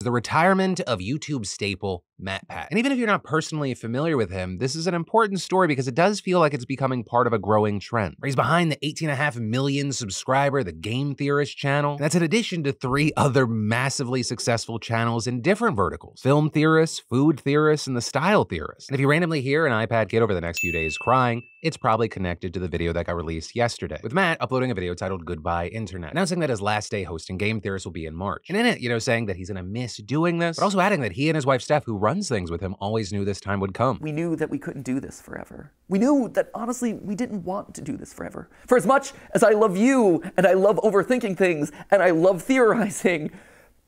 the retirement of YouTube staple MatPat. And even if you're not personally familiar with him, this is an important story because it does feel like it's becoming part of a growing trend. He's behind the 18.5 million subscriber, the Game Theorists channel, and that's in addition to 3 other massively successful channels in different verticals: Film Theorists, Food Theorists, and the Style Theorists. And if you randomly hear an iPad kid over the next few days crying, it's probably connected to the video that got released yesterday, with Matt uploading a video titled Goodbye Internet, announcing that his last day hosting Game Theorists will be in March. And in it, saying that he's gonna miss doing this, but also adding that he and his wife Steph, who runs things with him, always knew this time would come. We knew that we couldn't do this forever. We knew that, honestly, we didn't want to do this forever. For as much as I love you, and I love overthinking things, and I love theorizing,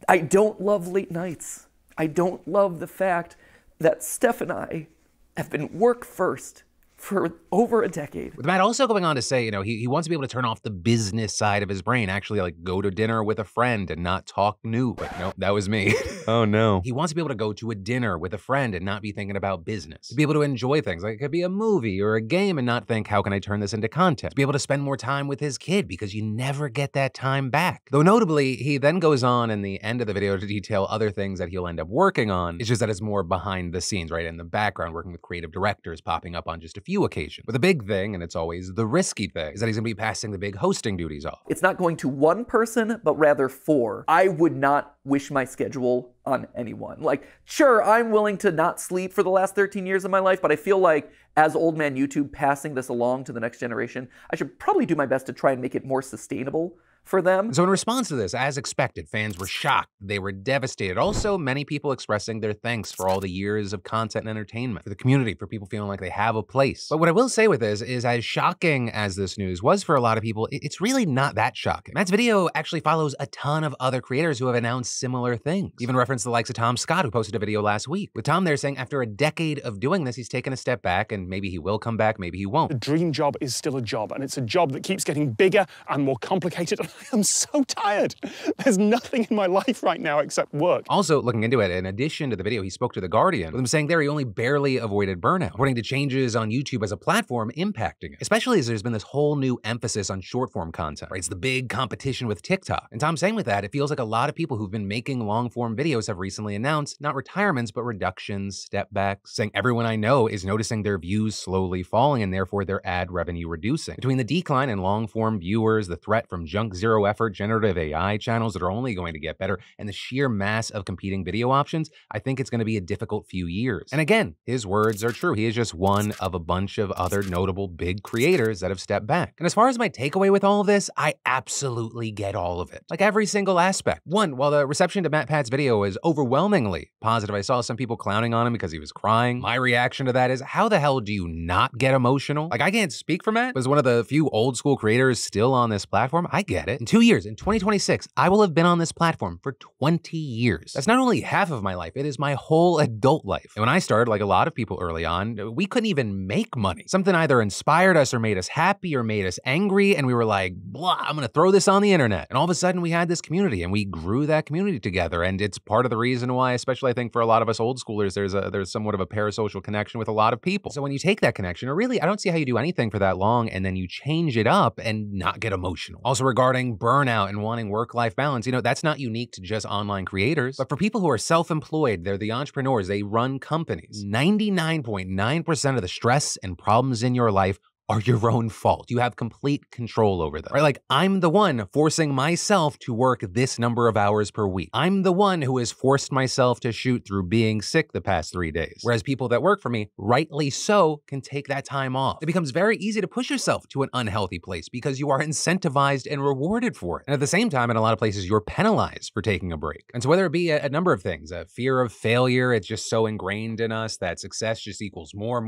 I don't love late nights. I don't love the fact that Steph and I have been work first for over a decade. With Matt also going on to say, he wants to be able to turn off the business side of his brain, actually go to dinner with a friend and not talk new. Wait, no, that was me. Oh no. He wants to be able to go to a dinner with a friend and not be thinking about business. To be able to enjoy things, like it could be a movie or a game, and not think, how can I turn this into content? To be able to spend more time with his kid, because you never get that time back. Though notably, he then goes on in the end of the video to detail other things that he'll end up working on. It's just that it's more behind the scenes, right? In the background, working with creative directors, popping up on just a few occasions. But the big thing, and it's always the risky thing, is that he's gonna be passing the big hosting duties off. It's not going to one person, but rather 4. I would not wish my schedule on anyone. Sure, I'm willing to not sleep for the last 13 years of my life, but I feel like as old man YouTube passing this along to the next generation, I should probably do my best to try and make it more sustainable for them. So in response to this, as expected, fans were shocked. They were devastated. Also, many people expressing their thanks for all the years of content and entertainment, for the community, for people feeling like they have a place. But what I will say with this is, as shocking as this news was for a lot of people, it's really not that shocking. Matt's video actually follows a ton of other creators who have announced similar things. Even referenced the likes of Tom Scott, who posted a video last week. With Tom there saying after a decade of doing this, he's taken a step back, and maybe he will come back, maybe he won't. The dream job is still a job, and it's a job that keeps getting bigger and more complicated. I'm so tired. There's nothing in my life right now except work. Also, looking into it, in addition to the video, he spoke to The Guardian, with him saying there he only barely avoided burnout, according to changes on YouTube as a platform impacting it, especially as there's been this whole new emphasis on short-form content, right? It's the big competition with TikTok. And Tom saying with that, it feels like a lot of people who've been making long-form videos have recently announced not retirements, but reductions, step backs, saying everyone I know is noticing their views slowly falling and therefore their ad revenue reducing. Between the decline in long-form viewers, the threat from junk zero-effort generative AI channels that are only going to get better, and the sheer mass of competing video options, I think it's going to be a difficult few years. And again, his words are true. He is just one of a bunch of other notable big creators that have stepped back. And as far as my takeaway with all of this, I absolutely get all of it. Every single aspect. One, while the reception to MatPat's video was overwhelmingly positive, I saw some people clowning on him because he was crying. My reaction to that is, how the hell do you not get emotional? I can't speak for Matt, but as one of the few old school creators still on this platform, I get it. In 2 years, in 2026, I will have been on this platform for 20 years. That's not only half of my life, it is my whole adult life. And when I started, like a lot of people early on, we couldn't even make money. Something either inspired us or made us happy or made us angry, and we were like, blah, I'm gonna throw this on the internet. And all of a sudden we had this community and we grew that community together. And it's part of the reason why, especially I think for a lot of us old schoolers, there's somewhat of a parasocial connection with a lot of people. So when you take that connection, or really, I don't see how you do anything for that long and then you change it up and not get emotional. Also regarding burnout and wanting work-life balance, that's not unique to just online creators, but for people who are self-employed, they're the entrepreneurs, they run companies. 99.9% of the stress and problems in your life are your own fault. You have complete control over them, right? I'm the one forcing myself to work this number of hours per week. I'm the one who has forced myself to shoot through being sick the past 3 days. Whereas people that work for me, rightly so, can take that time off. It becomes very easy to push yourself to an unhealthy place because you are incentivized and rewarded for it. And at the same time, in a lot of places, you're penalized for taking a break. And so whether it be a number of things, a fear of failure, it's just so ingrained in us that success just equals more.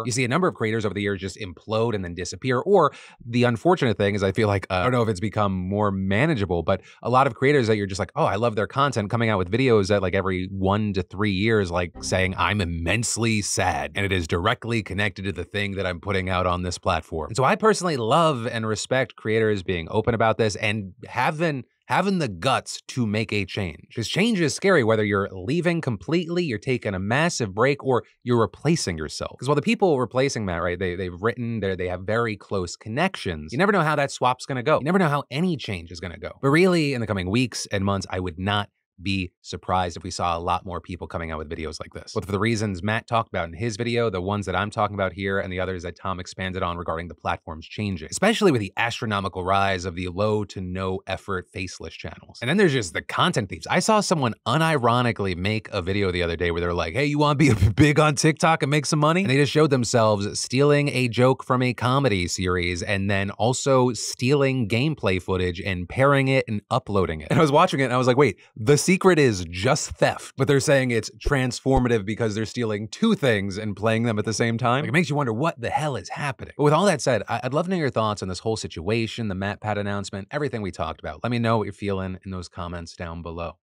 You see a number of creators over the years just implode and then disappear. Or the unfortunate thing is I feel like, I don't know if it's become more manageable, but a lot of creators that you're just like, oh, I love their content, coming out with videos that every 1 to 3 years, saying I'm immensely sad and it is directly connected to the thing that I'm putting out on this platform. And so I personally love and respect creators being open about this and having the guts to make a change. Because change is scary, whether you're leaving completely, you're taking a massive break, or you're replacing yourself. Because while the people replacing Matt, right, they've written, they have very close connections, you never know how that swap's gonna go. You never know how any change is gonna go. But really, in the coming weeks and months, I would not be surprised if we saw a lot more people coming out with videos like this. Both for the reasons Matt talked about in his video, the ones that I'm talking about here, and the others that Tom expanded on regarding the platform's changing, especially with the astronomical rise of the low to no effort faceless channels. And then there's just the content thieves. I saw someone unironically make a video the other day where they're like, hey, you want to be big on TikTok and make some money? And they just showed themselves stealing a joke from a comedy series and then also stealing gameplay footage and pairing it and uploading it. And I was watching it and I was like, wait, the secret is just theft, but they're saying it's transformative because they're stealing two things and playing them at the same time. Like, it makes you wonder what the hell is happening. But with all that said, I'd love to know your thoughts on this whole situation, the MatPat announcement, everything we talked about. Let me know what you're feeling in those comments down below.